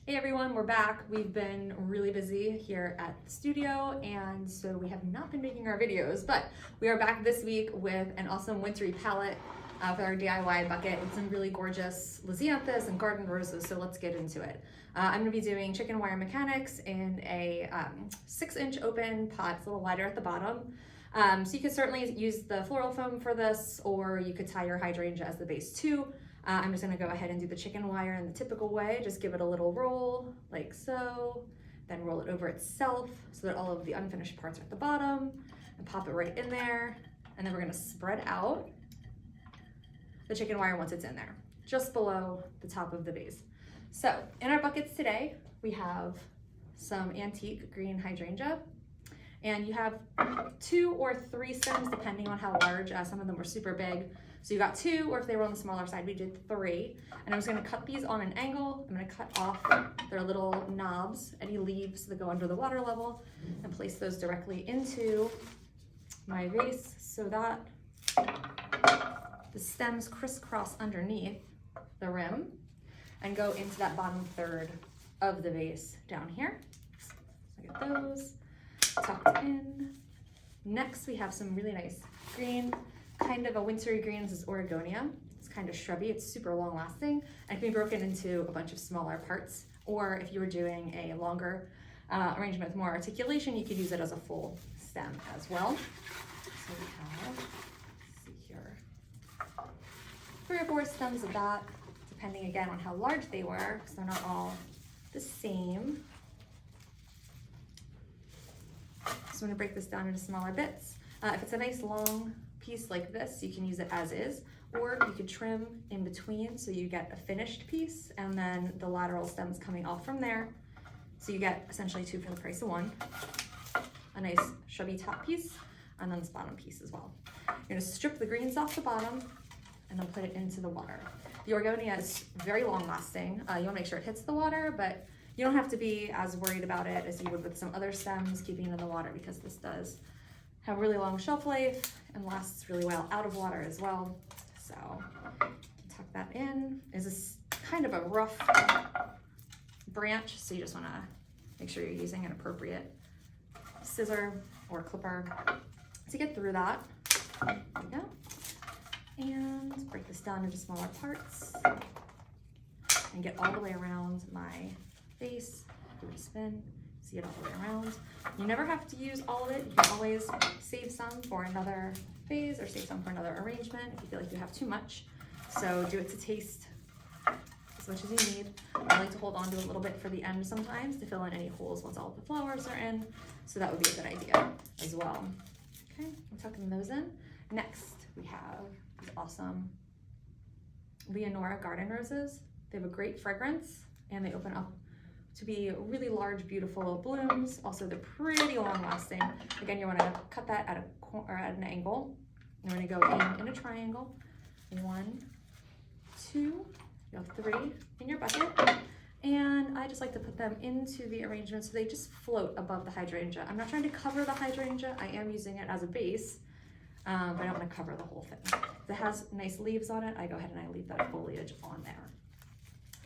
Hey everyone, we're back. We've been really busy here at the studio, and so we have not been making our videos, but we are back this week with an awesome wintry palette for our DIY bucket with some really gorgeous lisianthus and garden roses, so let's get into it. I'm going to be doing chicken wire mechanics in a 6-inch open pot. It's a little wider at the bottom. So you could certainly use the floral foam for this, or you could tie your hydrangea as the base too. I'm just gonna go ahead and do the chicken wire in the typical way. Just give it a little roll, like so, then roll it over itself so that all of the unfinished parts are at the bottom, and pop it right in there. And then we're gonna spread out the chicken wire once it's in there, just below the top of the vase. So in our buckets today, we have some antique green hydrangea, and you have 2 or 3 stems depending on how large. Some of them were super big. So you got 2, or if they were on the smaller side, we did 3. And I'm just gonna cut these on an angle. I'm gonna cut off their little knobs, any leaves that go under the water level, and place those directly into my vase so that the stems crisscross underneath the rim and go into that bottom third of the vase down here. So get those tucked in. Next, we have some really nice green, kind of a wintry green. This is Oregonia. It's kind of shrubby. It's super long lasting and can be broken into a bunch of smaller parts. Or if you were doing a longer arrangement with more articulation, you could use it as a full stem as well. So we have, let's see here, 3 or 4 stems of that, depending again on how large they were, because they're not all the same. So I'm gonna break this down into smaller bits. If it's a nice long piece like this, you can use it as is, or you could trim in between so you get a finished piece and then the lateral stems coming off from there. So you get essentially 2 for the price of 1. A nice shrubby top piece and then this bottom piece as well. You're gonna strip the greens off the bottom and then put it into the water. The Oregonia is very long lasting. You wanna make sure it hits the water, but you don't have to be as worried about it as you would with some other stems keeping it in the water, because this does have really long shelf life and lasts really well out of water as well. So tuck that in. This is kind of a rough branch, so you just want to make sure you're using an appropriate scissor or clipper to get through that. There we go. And break this down into smaller parts and get all the way around my vase. Give it a spin. See it all the way around. You never have to use all of it. You can always save some for another phase or save some for another arrangement if you feel like you have too much. So do it to taste as much as you need. I like to hold on to a little bit for the end sometimes to fill in any holes once all of the flowers are in. So that would be a good idea as well. Okay, I'm tucking those in. Next, we have these awesome Leonora garden roses. They have a great fragrance and they open up to be really large, beautiful blooms. Also, they're pretty long lasting. Again, you wanna cut that at an angle. You're gonna go in a triangle. 1, 2, you have 3 in your bucket. And I just like to put them into the arrangement so they just float above the hydrangea. I'm not trying to cover the hydrangea. I am using it as a base, but I don't wanna cover the whole thing. If it has nice leaves on it, I go ahead and I leave that foliage on there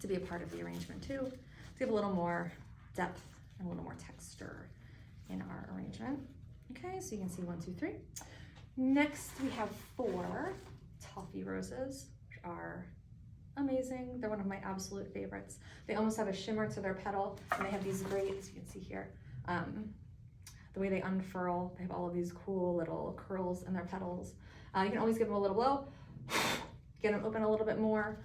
to be a part of the arrangement too. To give a little more depth and a little more texture in our arrangement. Okay, so you can see 1, 2, 3. Next, we have 4 toffee roses, which are amazing. They're one of my absolute favorites. They almost have a shimmer to their petal, and they have these great, as you can see here, the way they unfurl. They have all of these cool little curls in their petals. You can always give them a little blow, get them open a little bit more.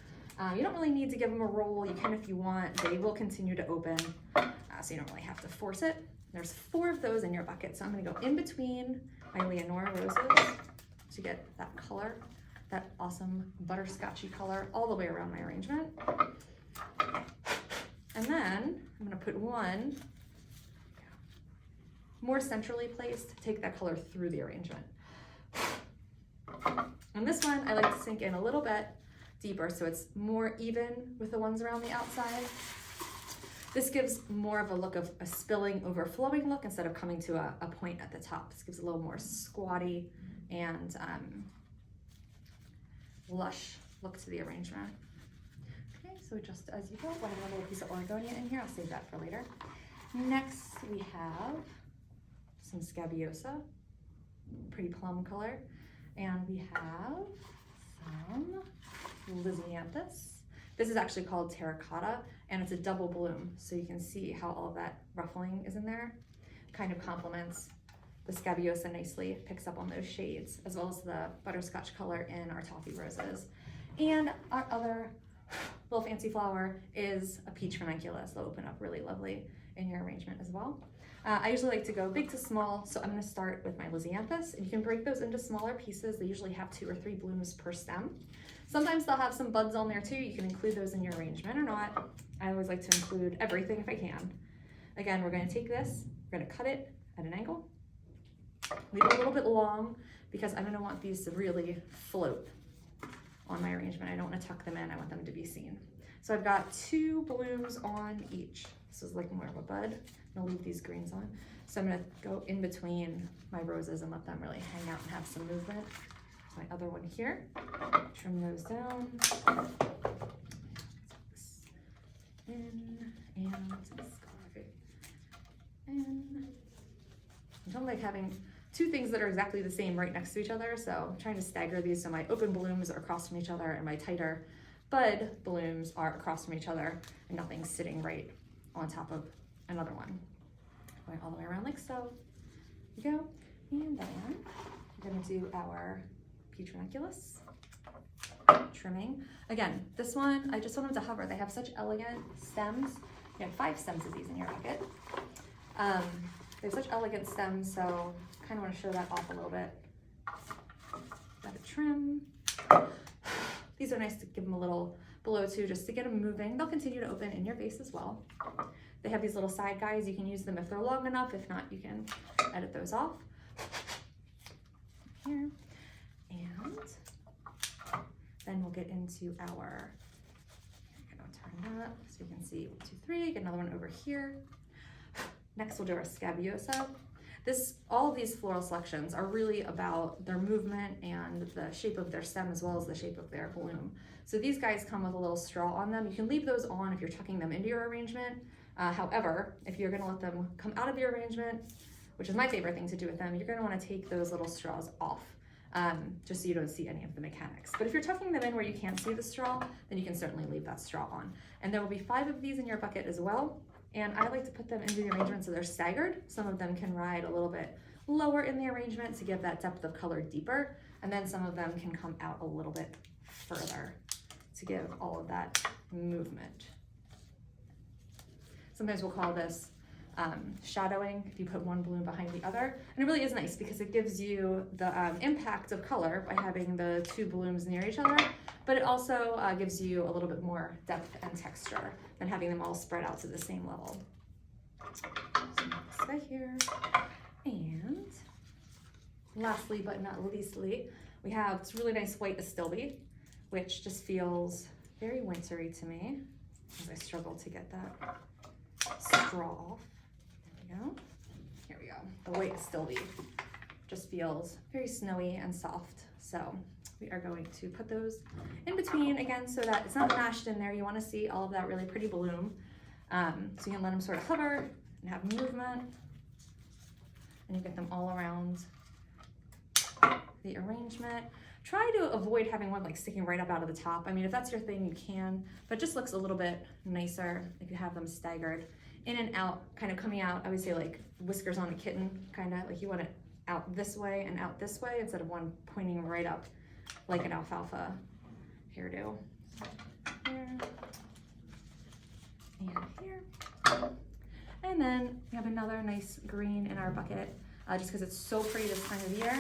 You don't really need to give them a roll. You can if you want. They will continue to open, so you don't really have to force it. There's 4 of those in your bucket, so I'm gonna go in between my Leonora roses to get that color, that awesome butterscotchy color all the way around my arrangement. And then I'm gonna put 1 more centrally placed to take that color through the arrangement. And this one, I like to sink in a little bit deeper so it's more even with the ones around the outside. This gives more of a look of a spilling, overflowing look instead of coming to a point at the top. This gives a little more squatty and lush look to the arrangement. Okay, so so adjust as you go. We'll have a little piece of Oregonia in here. I'll save that for later. Next, we have some Scabiosa, pretty plum color. And we have some Lisianthus. This is actually called Terracotta, and it's a double bloom. So you can see how all of that ruffling is in there. Kind of complements the Scabiosa nicely, picks up on those shades, as well as the butterscotch color in our toffee roses. And our other little fancy flower is a peach ranunculus. They'll open up really lovely in your arrangement as well. I usually like to go big to small, so I'm going to start with my Lisianthus, and you can break those into smaller pieces. They usually have 2 or 3 blooms per stem. Sometimes they'll have some buds on there too. You can include those in your arrangement or not. I always like to include everything if I can. Again, we're going to take this, we're going to cut it at an angle, leave it a little bit long because I'm going to want these to really float on my arrangement. I don't want to tuck them in, I want them to be seen. So I've got 2 blooms on each. This is like more of a bud. I'll leave these greens on. So I'm gonna go in between my roses and let them really hang out and have some movement. There's my other one here. Trim those down. In and discard. In. I don't like having 2 things that are exactly the same right next to each other, so I'm trying to stagger these so my open blooms are across from each other and my tighter bud blooms are across from each other and nothing's sitting right on top of another one. Going all the way around like so. There you go. And then we're going to do our peach ranunculus trimming. Again, this one, I just want them to hover. They have such elegant stems. You have 5 stems of these in your bucket. They have such elegant stems, so kind of want to show that off a little bit. Got a trim. These are nice to give them a little blow too, just to get them moving. They'll continue to open in your vase as well. They have these little side guides. You can use them if they're long enough. If not, you can edit those off. Here. And then we'll get into our, I'm gonna turn that so you can see 1, 2, 3, get another one over here. Next we'll do our Scabiosa. All of these floral selections are really about their movement and the shape of their stem as well as the shape of their bloom. So these guys come with a little straw on them. You can leave those on if you're tucking them into your arrangement. However, if you're gonna let them come out of your arrangement, which is my favorite thing to do with them, you're gonna wanna take those little straws off, just so you don't see any of the mechanics. But if you're tucking them in where you can't see the straw, then you can certainly leave that straw on. And there will be 5 of these in your bucket as well. And I like to put them into the arrangement so they're staggered. Some of them can ride a little bit lower in the arrangement to give that depth of color deeper. And then some of them can come out a little bit further to give all of that movement. Sometimes we'll call this shadowing if you put one bloom behind the other. And it really is nice because it gives you the impact of color by having the 2 blooms near each other, but it also gives you a little bit more depth and texture than having them all spread out to the same level. So this guy here. And lastly, but not leastly, we have this really nice white Astilbe, which just feels very wintry to me as I struggle to get that straw off. There we go. Here we go. The white Astilbe just feels very snowy and soft. So we are going to put those in between again so that it's not mashed in there. You want to see all of that really pretty bloom. So you can let them sort of hover and have movement. And you get them all around the arrangement. Try to avoid having one like sticking right up out of the top. I mean, if that's your thing, you can, but it just looks a little bit nicer if you have them staggered in and out, kind of coming out. I would say like whiskers on a kitten, kind of like you want it out this way and out this way instead of one pointing right up like an alfalfa hairdo. Here and here. And then we have another nice green in our bucket, just because it's so pretty this time of year,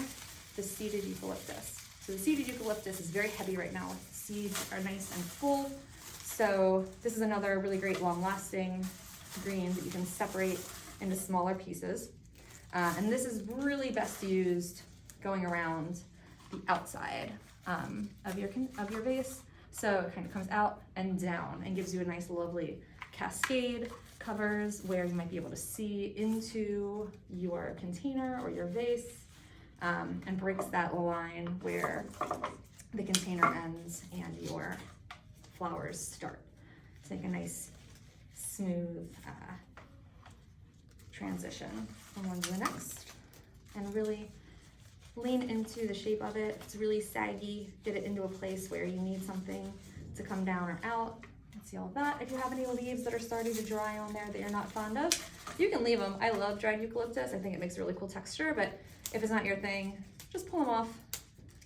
the seeded eucalyptus. So the seeded eucalyptus is very heavy right now. The seeds are nice and full. So this is another really great long-lasting green that you can separate into smaller pieces. And this is really best used going around the outside of your vase. So it kind of comes out and down and gives you a nice lovely cascade, covers where you might be able to see into your container or your vase, and breaks that line where the container ends and your flowers start. to make a nice, smooth transition from one to the next. And really lean into the shape of it. It's really saggy. Get it into a place where you need something to come down or out. See all of that. If you have any leaves that are starting to dry on there that you're not fond of, you can leave them. I love dried eucalyptus. I think it makes a really cool texture, but if it's not your thing, just pull them off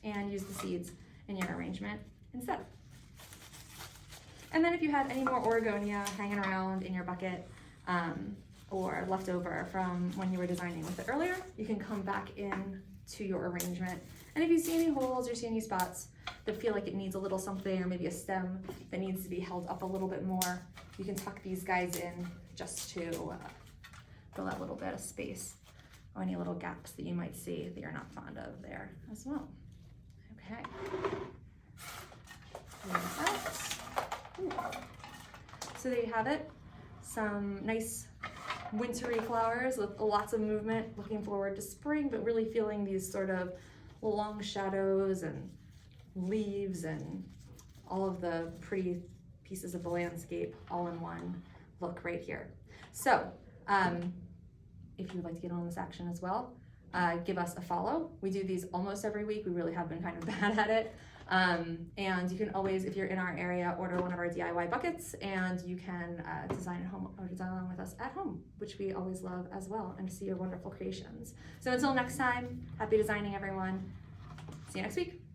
and use the seeds in your arrangement instead. And then if you had any more Oregonia hanging around in your bucket or left over from when you were designing with it earlier, you can come back in to your arrangement. And if you see any holes or see any spots that feel like it needs a little something, or maybe a stem that needs to be held up a little bit more, you can tuck these guys in just to fill that little bit of space or any little gaps that you might see that you're not fond of there as well. Okay. So there you have it. Some nice wintry flowers with lots of movement, looking forward to spring, but really feeling these sort of long shadows and leaves and all of the pretty pieces of the landscape all in one look right here. So if you'd like to get on this action as well, give us a follow. We do these almost every week. We really have been kind of bad at it. And you can always, if you're in our area, order one of our DIY buckets, and you can design at home or design along with us at home, which we always love as well, and see your wonderful creations. So until next time, happy designing, everyone. See you next week.